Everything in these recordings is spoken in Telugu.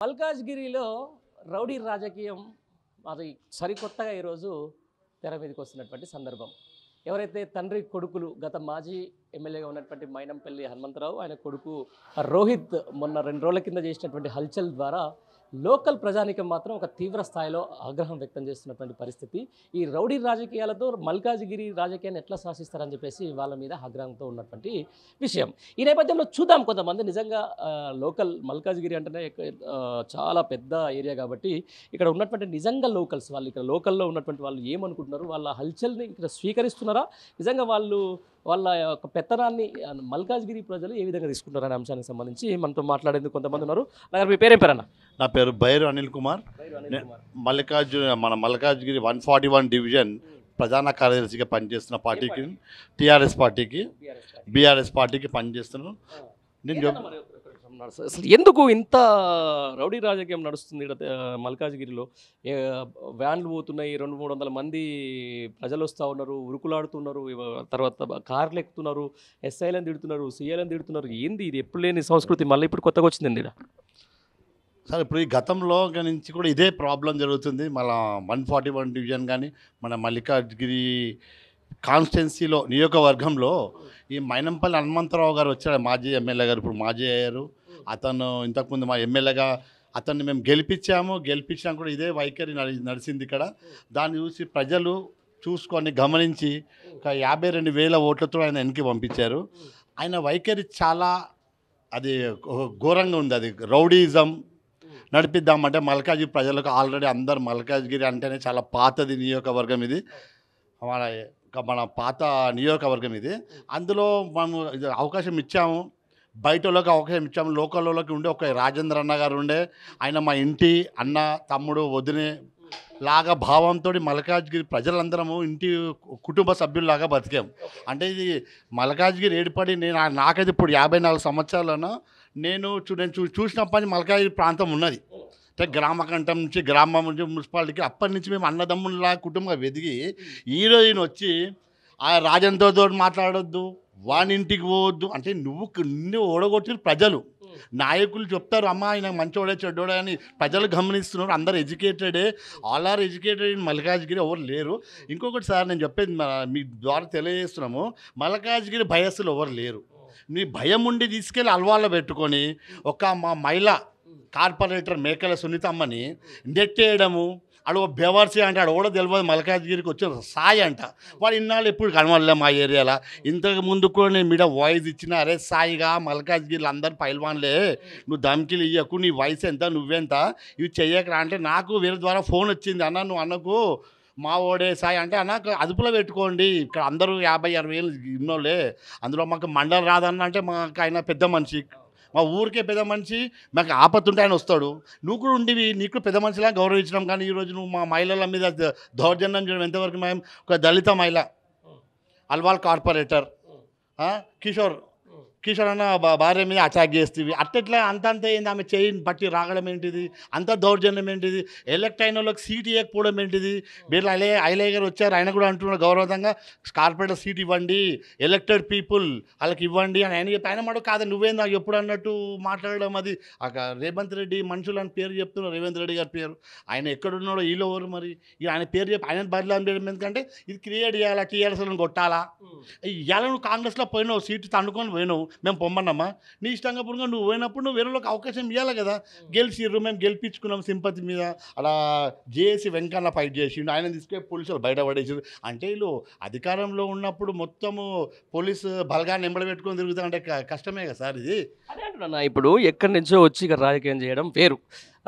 మల్కాజ్గిరిలో రౌడీ రాజకీయం అది సరికొత్తగా ఈరోజు తెర మీదకి వస్తున్నటువంటి సందర్భం. ఎవరైతే తండ్రి కొడుకులు గత మాజీ ఎమ్మెల్యేగా ఉన్నటువంటి మైనంపల్లి హనుమంతరావు, ఆయన కొడుకు రోహిత్ మొన్న 2 రోజుల కింద చేసినటువంటి హల్చల్ ద్వారా లోకల్ ప్రజానికం మాత్రం ఒక తీవ్ర స్థాయిలో ఆగ్రహం వ్యక్తం చేస్తున్నటువంటి పరిస్థితి. ఈ రౌడీ రాజకీయాలతో మల్కాజ్గిరి రాజకీయాన్ని ఎట్లా శాసిస్తారని చెప్పేసి వాళ్ళ మీద ఆగ్రహంతో ఉన్నటువంటి విషయం. ఈ నేపథ్యంలో చూద్దాం, కొంతమంది నిజంగా లోకల్ మల్కాజ్గిరి అంటేనే చాలా పెద్ద ఏరియా కాబట్టి ఇక్కడ ఉన్నటువంటి నిజంగా లోకల్స్ వాళ్ళు, ఇక్కడ లోకల్లో ఉన్నటువంటి వాళ్ళు ఏమనుకుంటున్నారు, వాళ్ళ హల్చల్ని ఇక్కడ స్వీకరిస్తున్నారా, నిజంగా వాళ్ళు వాళ్ళ యొక్క పెత్తనాన్ని మల్కాజ్గిరి ప్రజలు ఏ విధంగా తీసుకుంటారు అనే అంశానికి సంబంధించి మనతో మాట్లాడేందుకు కొంతమంది ఉన్నారు. నాకు మీ పేరేం పేరన్నా? నా పేరు బైరు అనిల్ కుమార్. మల్కాజ్గిరి 141 డివిజన్ ప్రధాన కార్యదర్శిగా పనిచేస్తున్న పార్టీకి, టీఆర్ఎస్ పార్టీకి, బీఆర్ఎస్ పార్టీకి పనిచేస్తున్నాను. నేను అసలు ఎందుకు ఇంత రౌడీ రాజకీయం నడుస్తుంది ఇక్కడ మల్కాజ్గిరిలో? వ్యాన్లు పోతున్నాయి, 200-300 మంది ప్రజలు వస్తూ ఉన్నారు, ఉరుకులాడుతున్నారు, తర్వాత కార్లు ఎక్కుతున్నారు, ఎస్ఐలను తిడుతున్నారు, సీఐలను తిడుతున్నారు. ఏంది ఇది? ఎప్పుడు లేని సంస్కృతి మళ్ళీ ఇప్పుడు కొత్తగా వచ్చిందండి ఇక్కడ. సార్, ఇప్పుడు ఈ గతంలో నుంచి కూడా ఇదే ప్రాబ్లం జరుగుతుంది. మళ్ళీ 141 డివిజన్ కానీ మన మల్కాజ్గిరి కాన్స్టిట్యున్సీలో, నియోజకవర్గంలో ఈ మైనంపల్లి హనుమంతరావు గారు వచ్చారు, మాజీ ఎమ్మెల్యే గారు, ఇప్పుడు మాజీ అయ్యారు. అతను ఇంతకుముందు మా ఎమ్మెల్యేగా అతన్ని మేము గెలిపించాం కూడా ఇదే వైఖరి నడిచింది ఇక్కడ. దాన్ని చూసి ప్రజలు చూసుకొని గమనించి 52,000 ఓట్లతో ఆయన వెనక్కి పంపించారు. ఆయన వైఖరి చాలా అది ఘోరంగా ఉంది. అది రౌడీజం నడిపిద్దామంటే మల్కాజ్గిరి ప్రజలకు ఆల్రెడీ అందరు మల్కాజ్గిరి అంటేనే చాలా పాతది నియోజకవర్గం ఇది, మన పాత నియోజకవర్గం ఇది. అందులో మనం అవకాశం ఇచ్చాము, బయట వాళ్ళకి అవకాశం ఇచ్చాము. లోకల్ వాళ్ళకి ఉండే ఒక రాజేంద్ర అన్న గారు ఉండే, ఆయన మా ఇంటి అన్న, తమ్ముడు, వదినే లాగా భావంతో మల్కాజ్గిరి ప్రజలందరము ఇంటి కుటుంబ సభ్యుల్లాగా బతికాం. అంటే ఇది మల్కాజ్గిరి ఏర్పడి నాకైతే ఇప్పుడు 54 సంవత్సరాలను నేను చూసినప్పటి మల్కాజ్గిరి ప్రాంతం ఉన్నది. అంటే గ్రామకంఠం నుంచి, గ్రామం నుంచి మున్సిపాలిటీకి, అప్పటి నుంచి మేము అన్నదమ్ములా కుటుంబంగా వెతికి ఈరోజు వచ్చి ఆ రాజంతో మాట్లాడొద్దు, వాని ఇంటికి పోవద్దు అంటే నిన్ను ఓడగొట్టిన ప్రజలు, నాయకులు చెప్తారు అమ్మ ఆయన మంచోడే చెడ్డోడే అని ప్రజలు గమనిస్తున్నారు. అందరు ఎడ్యుకేటెడే, all are educated in Malkajgiri, ఎవరు లేరు. ఇంకొకటి సార్, నేను చెప్పేది మీ ద్వారా తెలియజేస్తున్నాము, మల్కాజ్గిరి భయస్సులు ఎవరు లేరు. నీ భయం ఉండి తీసుకెళ్ళి అల్వాళ్ళ పెట్టుకొని మా మహిళా కార్పొరేటర్ మేకల సునీతమ్మని నెట్టేయడము, అడు బెవర్సి అంటే ఆడ కూడా తెలియదు, మల్కాజ్గిరికి వచ్చిన సాయి అంట. వాడు ఇన్నాళ్ళు ఎప్పుడు కనవడలే మా ఏరియాలో. ఇంతకు ముందు కూడా నేను మీద వాయిస్ ఇచ్చిన, అరే సాయిగా మల్కాజ్గిరిలో అందరు పైల్వాన్లే, నువ్వు ధమ్కిలు ఇయ్యకు, నీ వయసు ఎంత, నువ్వెంత, ఇవి చెయ్యకరా అంటే నాకు వేరే ద్వారా ఫోన్ వచ్చింది, అన్న నువ్వు అన్నకు మా ఓడే సాయి అంటే, అన్న అదుపులో పెట్టుకోండి, ఇక్కడ అందరూ 50-60 ఇన్నోళ్ళే, అందులో మాకు మండలం రాదన్న అంటే మాకు ఆయన పెద్ద మనిషి, మా ఊరికే పెద్ద మనిషి, మాకు ఆపత్తుంటే ఆయన వస్తాడు. నువ్వు కూడా ఉండివి, నీకు పెద్ద మనిషిలా గౌరవించడం. కానీ ఈరోజు నువ్వు మా మహిళల మీద దౌర్జన్యం చేయడం ఎంతవరకు? మేము ఒక దళిత మహిళ, అల్వాల్ కార్పొరేటర్ కిషోర్ అన్న భార్య మీద అటాక్ చేస్తేవి, అట్లా అంతంత ఏంది, ఆమె చేయిని బట్టి రాగడం ఏంటిది, అంత దౌర్జన్యం ఏంటిది, ఎలక్ట్ అయిన వాళ్ళకి సీట్ ఇవ్వకపోవడం ఏంటిది? వీళ్ళు ఐలయ్య గారు వచ్చారు, ఆయన కూడా అంటున్నారు గౌరవంగా కార్పొరేటర్ సీట్ ఇవ్వండి, ఎలక్టెడ్ పీపుల్ వాళ్ళకి ఇవ్వండి అని ఆయన చెప్పి, ఆయన మాట కాదు నువ్వేం నాకు ఎప్పుడు అన్నట్టు మాట్లాడడం. అది రేవంత్ రెడ్డి మనుషులు అని పేరు చెప్తున్నారు, రేవంత్ రెడ్డి గారి పేరు. ఆయన ఎక్కడున్నాడో వీళ్ళు ఎవరు మరి? ఆయన పేరు చెప్పి ఆయన బదిలాం చేయడం ఎందుకంటే ఇది క్రియేట్ చేయాలా, టీఆర్ఎస్లను కొట్టాలా? ఇవాళ నువ్వు కాంగ్రెస్లో పోయినావు, సీటు తండుకొని పోయినావు, మేము పొమ్మన్నమ్మా, నీ ఇష్టంగా పురుగా నువ్వు పోయినప్పుడు నువ్వు వేరేలోకి అవకాశం ఇవ్వాలి కదా. గెలిచిర్రు, మేము గెలిపించుకున్నాం సింపతి మీద. అలా జేఏసీ వెంకన్న ఫైట్ చేసిండు, ఆయన తీసుకొని పోలీసులు బయటపడేసారు. అంటే వీళ్ళు అధికారంలో ఉన్నప్పుడు మొత్తము పోలీసు బలగాన్ని ఎంబడబెట్టుకొని తిరుగుతా అంటే కష్టమే కదా సార్ ఇది. అదే అంటున్నా, ఇప్పుడు ఎక్కడి నుంచో వచ్చి ఇక్కడ రాజకీయం చేయడం వేరు.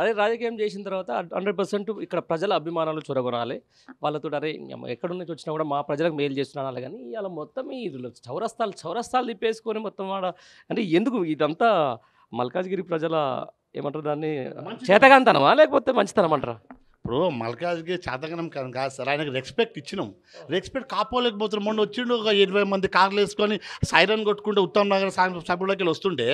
అదే రాజకీయం చేసిన తర్వాత 100% ఇక్కడ ప్రజల అభిమానాలు చొరగొనాలి. వాళ్ళతో అరే ఎక్కడి నుంచి వచ్చినా కూడా మా ప్రజలకు మేలు చేస్తున్నాను కానీ ఇలా మొత్తం ఈ చౌరస్తాలు తిప్పేసుకొని మొత్తం అంటే ఎందుకు ఇదంతా? మల్కాజ్గిరి ప్రజల ఏమంటారు దాన్ని, చేతగాంతనమా లేకపోతే మంచితనం అంటారా? ఇప్పుడు మల్కాజ్గిరి చేతగనం కాదు సార్, ఆయనకు రెస్పెక్ట్ ఇచ్చినాం, రెస్పెక్ట్ కాపోలేకపోతున్నాం. మొన్న వచ్చిండు ఒక 20 మంది కార్లు వేసుకొని సైరన్ కొట్టుకుంటే ఉత్తమ్ నగర్ సభలోకి వెళ్ళి వస్తుంటే,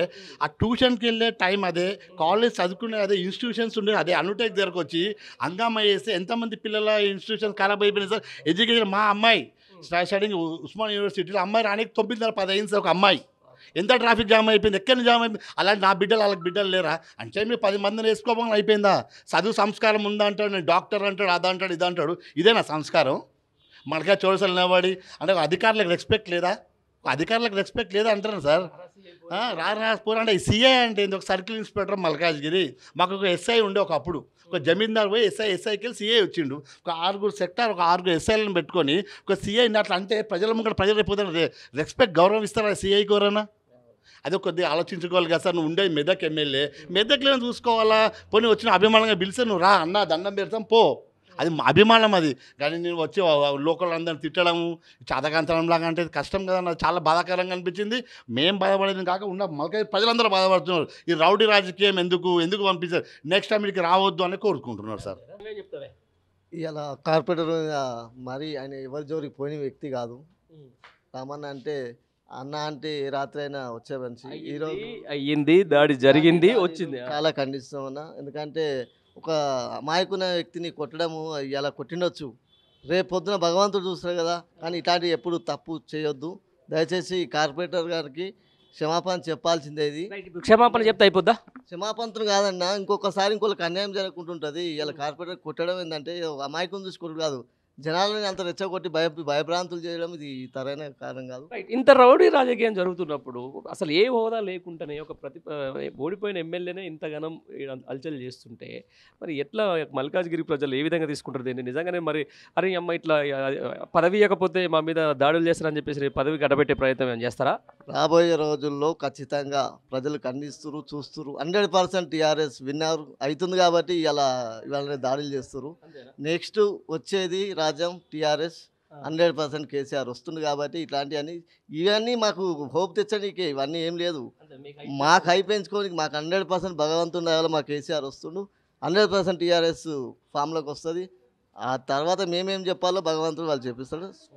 ఆ ట్యూషన్కి వెళ్ళే టైం అదే, కాలేజ్ చదువుకునే అదే, ఇన్స్టిట్యూషన్స్ ఉండే అదే, అనుటెక్ దగ్గరకు వచ్చి హంగామా చేస్తే ఎంతమంది పిల్లల ఇన్స్టిట్యూషన్స్ ఖరాబ్ అయిపోయినాయి సార్. ఎడ్యుకేషన్ మా అమ్మాయి స్టడీంగ్ ఉస్మాన్ యూనివర్సిటీలో, అమ్మాయి రానికి 9:10 అయింది సార్. ఒక అమ్మాయి ఎంత ట్రాఫిక్ జామ్ అయిపోయింది, ఎక్కడి జామ్ అయిపోయింది. అలాంటి నా బిడ్డలు వాళ్ళకి బిడ్డలు లేరా అంటే మీరు 10 మందిని వేసుకోమని అయిపోయిందా? చదువు సంస్కారం ఉందా అంటాడు, నేను డాక్టర్ అంటాడు, అదంటాడు ఇదంటాడు. ఇదే నా సంస్కారం? మనకే చోడసలు నిలబడి అంటే అధికారులకు రెస్పెక్ట్ లేదా? అధికారులకు రెస్పెక్ట్ లేదా అంటారు సార్. రాజపూర్ అంటే సీఏ అంటే ఒక సర్కిల్ ఇన్స్పెక్టర్ మల్కాజ్గిరి, మాకు ఒక ఎస్ఐ ఉండే ఒకప్పుడు, ఒక జమీందారు పోయి ఎస్ఐకి వెళ్ళి సీఏ వచ్చిండు. ఒక 6 సెక్టార్, ఒక 6 ఎస్ఐలను పెట్టుకొని ఒక సీఐ అట్లా అంటే ప్రజల ముందు ప్రజలు రేపు రెస్పెక్ట్ గౌరవం ఇస్తారా సీఐకి ఎవరన్నా? అది కొద్దిగా ఆలోచించుకోవాలి కదా సార్. నువ్వు ఉండే మెదక్ ఎమ్మెల్యే, మెదక్లో చూసుకోవాలా? పోనీ వచ్చిన అభిమానంగా పిలిస్తే నువ్వు రా అన్న దండం పెడతాం పో, అది అభిమానం అది. కానీ నేను వచ్చి లోకల్ అందరిని తిట్టడము చాతకాంతరంలాగా అంటే కష్టం కదా, నాకు చాలా బాధాకరంగా అనిపించింది. మేము బాధపడేది కాక ఉన్న మల్కాజ్ ప్రజలందరూ బాధపడుతున్నారు. ఈ రౌడీ రాజకీయం ఎందుకు పంపించారు, నెక్స్ట్ టైం ఇక్కడికి రావద్దు అని కోరుకుంటున్నారు సార్. ఇలా కార్పొరేటర్ మరి ఆయన ఎవరి జోరికి పోయిన వ్యక్తి కాదు. రామన్న అంటే అన్న అంటే ఏ రాత్రి అయినా వచ్చే మనిషి. ఈరోజు అయ్యింది, దాడి జరిగింది, వచ్చింది. చాలా ఖండిస్తాం అన్న. ఎందుకంటే ఒక అమాయకున్న వ్యక్తిని కొట్టడము ఇలా కొట్టిండొచ్చు, రేపు పొద్దున భగవంతుడు చూస్తారు కదా. కానీ ఇట్లాంటివి ఎప్పుడు తప్పు చేయొద్దు. దయచేసి కార్పొరేటర్ గారికి క్షమాపణ చెప్పాల్సిందే. ఇది క్షమాపణ చెప్తే అయిపోద్దా? క్షమాపణలు కాదన్నా, ఇంకొకసారి ఇంకొకరికి అన్యాయం జరగకుంటుంటుంది. ఇలా కార్పొరేటర్ కొట్టడం ఏంటంటే అమాయకం చూసి కొట్టు కాదు, జనాలని అంత రెచ్చగొట్టి భయభ్రాంతులు చేయడం ఇది సరైన కారణం కాదు. ఇంత రౌడీ రాజకీయం జరుగుతున్నప్పుడు అసలు ఏ హోదా లేకుండానే ఒక ఓడిపోయిన ఎమ్మెల్యేనే ఇంతగానం అల్చల్ చేస్తుంటే మరి ఎట్లా మల్కాజ్గిరి ప్రజలు ఏ విధంగా తీసుకుంటారు దీన్ని? నిజంగానే మరి అరే అమ్మ ఇట్లా పదవి ఇవ్వకపోతే మా మీద దాడులు చేస్తారని చెప్పేసి పదవి గడబెట్టే ప్రయత్నం ఏం చేస్తారా? రాబోయే రోజుల్లో ఖచ్చితంగా ప్రజలు ఖండిస్తున్నారు, చూస్తున్నారు. 100% టీఆర్ఎస్ విన్నర్ అవుతుంది కాబట్టి ఇవాళ దాడులు చేస్తారు. నెక్స్ట్ వచ్చేది రాజ్యం టీఆర్ఎస్, 100% కేసీఆర్ వస్తుంది కాబట్టి ఇవన్నీ మాకు హోప్ తెచ్చడానికి ఇవన్నీ ఏం లేదు. మాకు హై పెంచుకోనికి మాకు 100% భగవంతుని దయ వల్ల మా కేసీఆర్ వస్తుండు. 100% టీఆర్ఎస్ ఫామ్లోకి వస్తుంది. ఆ తర్వాత మేమేం చెప్పాలో భగవంతుడు వాళ్ళు చెప్పిస్తాడు.